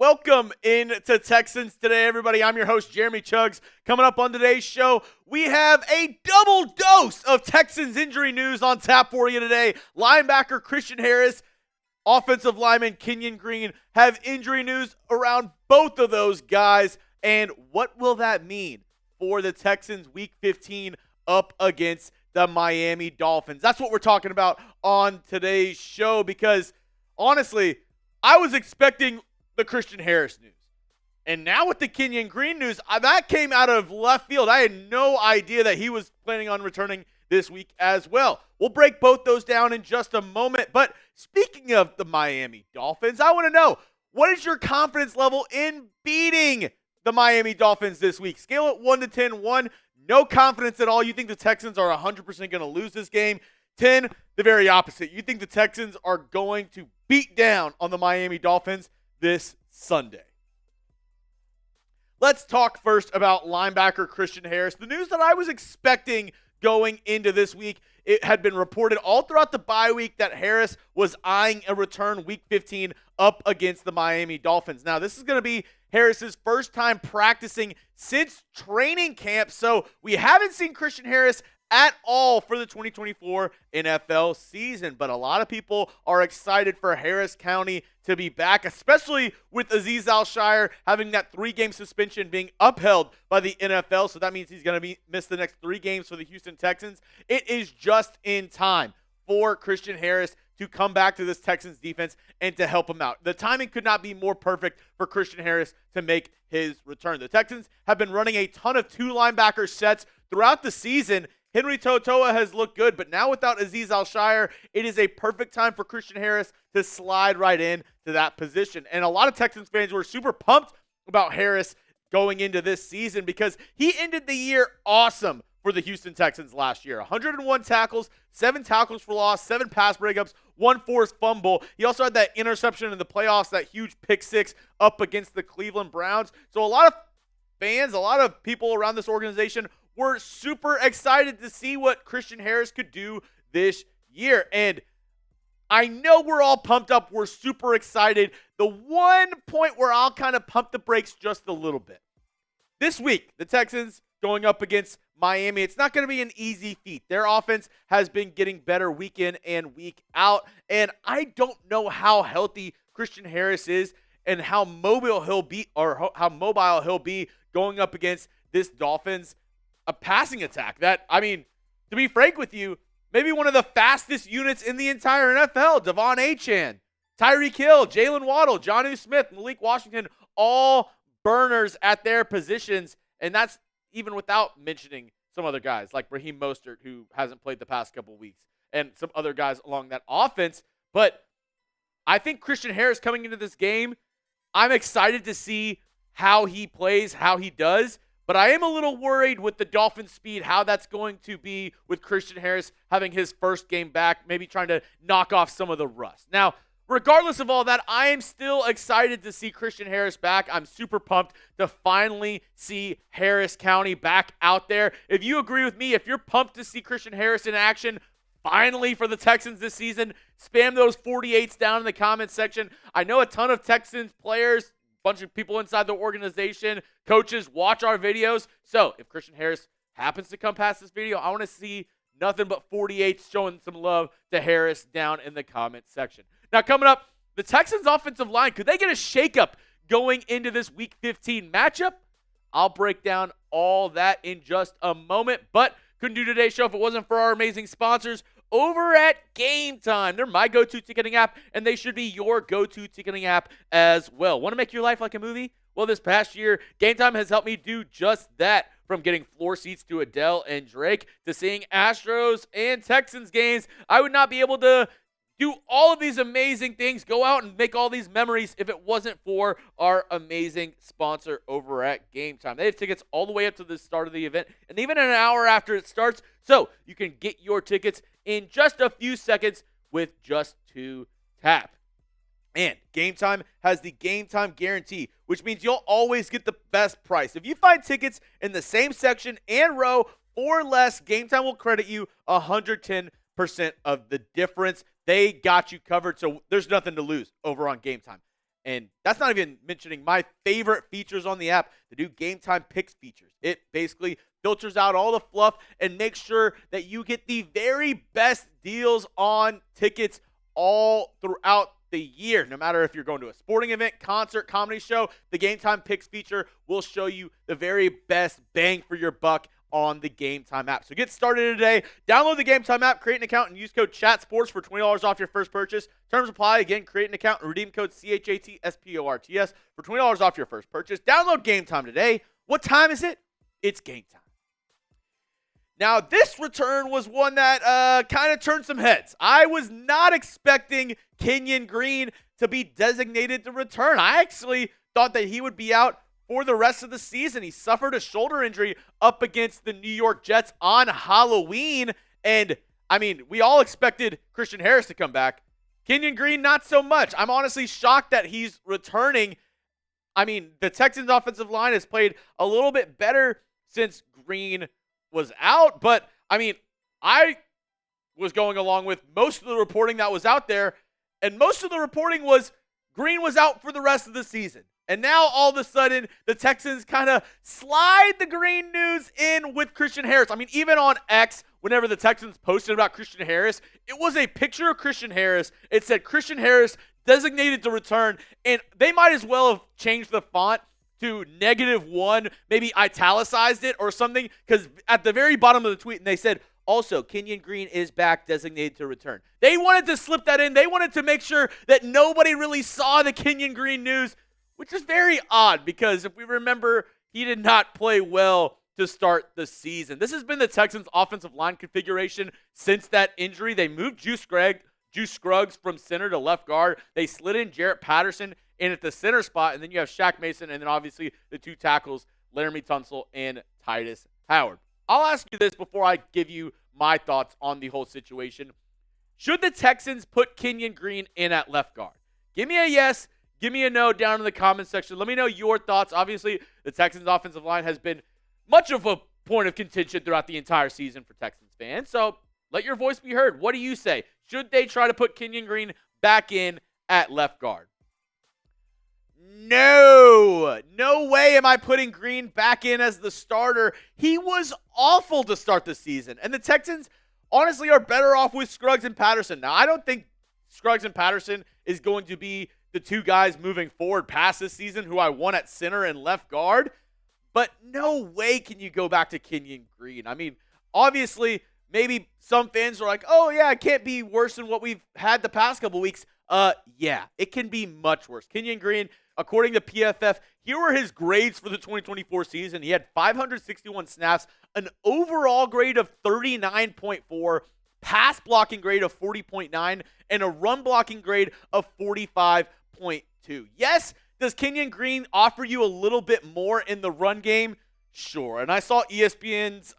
welcome into Texans Today, everybody. I'm your host, Jeremy Chuggs. Coming up on today's show, we have a double dose of Texans injury news on tap for you today. Linebacker Christian Harris, offensive lineman Kenyan Green have injury news around both of those guys. And what will that mean for the Texans Week 15 up against the Miami Dolphins? That's what we're talking about on today's show because, honestly, I was expecting the Christian Harris news. And now with the Kenyan Green news, that came out of left field. I had no idea that he was planning on returning this week as well. We'll break both those down in just a moment. But speaking of the Miami Dolphins, I want to know, what is your confidence level in beating the Miami Dolphins this week? Scale it 1 to 10. 1, no confidence at all. You think the Texans are 100% going to lose this game. 10, the very opposite. You think the Texans are going to beat down on the Miami Dolphins this Sunday. Let's talk first about linebacker Christian Harris. The news that I was expecting going into this week, it had been reported all throughout the bye week that Harris was eyeing a return Week 15 up against the Miami Dolphins. Now, this is going to be Harris's first time practicing since training camp, so we haven't seen Christian Harris at all for the 2024 NFL season. But a lot of people are excited for Harris County to be back, especially with Azeez Al-Shaair having that 3-game suspension being upheld by the NFL. So that means he's going to miss the next 3 games for the Houston Texans. It is just in time for Christian Harris to come back to this Texans defense and to help him out. The timing could not be more perfect for Christian Harris to make his return. The Texans have been running a ton of 2 linebacker sets throughout the season. Henry Totoa has looked good, but now without Azeez Al-Shaair, it is a perfect time for Christian Harris to slide right in to that position. And a lot of Texans fans were super pumped about Harris going into this season because he ended the year awesome for the Houston Texans last year. 101 tackles, 7 tackles for loss, 7 pass breakups, 1 forced fumble. He also had that interception in the playoffs, that huge pick 6 up against the Cleveland Browns. So a lot of fans, a lot of people around this organization were super excited to see what Christian Harris could do this year. And I know we're all pumped up. We're super excited. The one point where I'll kind of pump the brakes just a little bit. This week, the Texans going up against Miami, it's not going to be an easy feat. Their offense has been getting better week in and week out. And I don't know how healthy Christian Harris is and how mobile he'll be, or how mobile he'll be going up against this Dolphins a passing attack that, I mean, to be frank with you, maybe one of the fastest units in the entire NFL. Devon Achane, Tyreek Hill, Jalen Waddle, Jonnu Smith, Malik Washington, all burners at their positions. And that's even without mentioning some other guys like Raheem Mostert, who hasn't played the past couple of weeks, and some other guys along that offense. But I think Christian Harris coming into this game, I'm excited to see how he plays, how he does. But I am a little worried with the Dolphins' speed, how that's going to be with Christian Harris having his first game back, maybe trying to knock off some of the rust. Now, regardless of all that, I am still excited to see Christian Harris back. I'm super pumped to finally see Harris County back out there. If you agree with me, if you're pumped to see Christian Harris in action finally for the Texans this season, spam those 48s down in the comments section. I know a ton of Texans players, bunch of people inside the organization, coaches watch our videos. So if Christian Harris happens to come past this video, I want to see nothing but 48s showing some love to Harris down in the comment section. Now coming up, the Texans offensive line, could they get a shakeup going into this Week 15 matchup? I'll break down all that in just a moment, but couldn't do today's show if it wasn't for our amazing sponsors over at GameTime. They're my go-to ticketing app, and they should be your go-to ticketing app as well. Want to make your life like a movie? Well, this past year, GameTime has helped me do just that. From getting floor seats to Adele and Drake to seeing Astros and Texans games, I would not be able to do all of these amazing things, go out and make all these memories if it wasn't for our amazing sponsor over at GameTime. They have tickets all the way up to the start of the event and even an hour after it starts, so you can get your tickets in just a few seconds with just 2 taps. And GameTime has the GameTime guarantee, which means you'll always get the best price. If you find tickets in the same section and row or less, GameTime will credit you 110% of the difference. They got you covered, so there's nothing to lose over on GameTime. And that's not even mentioning my favorite features on the app, the new GameTime Picks features. It basically filters out all the fluff and makes sure that you get the very best deals on tickets all throughout the year. No matter if you're going to a sporting event, concert, comedy show, the GameTime Picks feature will show you the very best bang for your buck on the GameTime app. So get started today. Download the GameTime app, create an account, and use code CHATSPORTS for $20 off your first purchase. Terms apply. Again, create an account and redeem code CHATSPORTS for $20 off your first purchase. Download GameTime today. What time is it? It's game time. Now, this return was one that kind of turned some heads. I was not expecting Kenyan Green to be designated to return. I actually thought that he would be out for the rest of the season. He suffered a shoulder injury up against the New York Jets on Halloween. And, I mean, we all expected Christian Harris to come back. Kenyan Green, not so much. I'm honestly shocked that he's returning. I mean, the Texans offensive line has played a little bit better since Green was out. But, I mean, I was going along with most of the reporting that was out there. And most of the reporting was Green was out for the rest of the season. And now, all of a sudden, the Texans kind of slide the Green news in with Christian Harris. I mean, even on X, whenever the Texans posted about Christian Harris, it was a picture of Christian Harris. It said Christian Harris designated to return. And they might as well have changed the font to -1, maybe italicized it or something. Because at the very bottom of the tweet, and they said, also, Kenyan Green is back, designated to return. They wanted to slip that in. They wanted to make sure that nobody really saw the Kenyan Green news, which is very odd because if we remember, he did not play well to start the season. This has been the Texans' offensive line configuration since that injury. They moved Juice Scruggs from center to left guard. They slid in Jarrett Patterson in at the center spot, and then you have Shaq Mason, and then obviously the two tackles, Laramie Tunsil and Titus Howard. I'll ask you this before I give you my thoughts on the whole situation. Should the Texans put Kenyan Green in at left guard? Give me a yes. Give me a no down in the comment section. Let me know your thoughts. Obviously, the Texans' offensive line has been much of a point of contention throughout the entire season for Texans fans. So let your voice be heard. What do you say? Should they try to put Kenyan Green back in at left guard? No. No way am I putting Green back in as the starter. He was awful to start the season. And the Texans, honestly, are better off with Scruggs and Patterson. Now, I don't think Scruggs and Patterson is going to be the two guys moving forward past this season who I want at center and left guard. But no way can you go back to Kenyan Green. I mean, obviously, maybe some fans are like, oh, yeah, it can't be worse than what we've had the past couple weeks. Yeah, it can be much worse. Kenyan Green, according to PFF, here were his grades for the 2024 season. He had 561 snaps, an overall grade of 39.4, pass blocking grade of 40.9, and a run blocking grade of 45.2. Yes, does Kenyan Green offer you a little bit more in the run game? Sure. And I saw ESPN's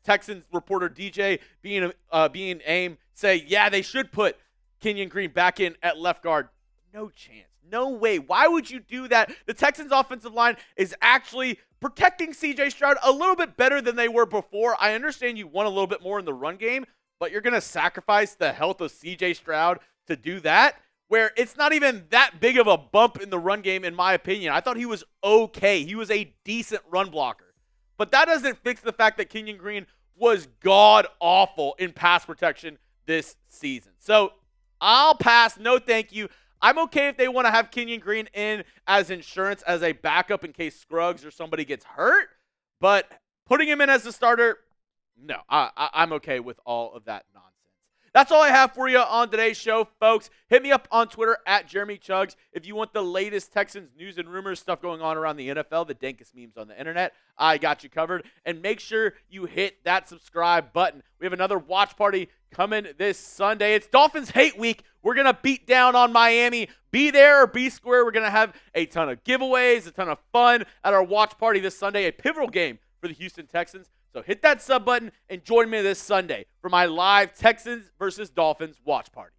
Texans reporter DJ being aim say, yeah, they should put Kenyan Green back in at left guard. No chance. No way. Why would you do that? The Texans offensive line is actually protecting CJ Stroud a little bit better than they were before. I understand you want a little bit more in the run game, but you're going to sacrifice the health of CJ Stroud to do that, where it's not even that big of a bump in the run game, in my opinion. I thought he was okay. He was a decent run blocker. But that doesn't fix the fact that Kenyan Green was god-awful in pass protection this season. So I'll pass. No thank you. I'm okay if they want to have Kenyan Green in as insurance, as a backup in case Scruggs or somebody gets hurt. But putting him in as a starter, no, I'm okay with all of that nonsense. That's all I have for you on today's show, folks. Hit me up on Twitter at Jeremy Chuggs if you want the latest Texans news and rumors, stuff going on around the NFL, the dankest memes on the internet. I got you covered. And make sure you hit that subscribe button. We have another watch party coming this Sunday. It's Dolphins Hate Week. We're going to beat down on Miami. Be there or be square. We're going to have a ton of giveaways, a ton of fun at our watch party this Sunday, a pivotal game for the Houston Texans. So hit that sub button and join me this Sunday for my live Texans versus Dolphins watch party.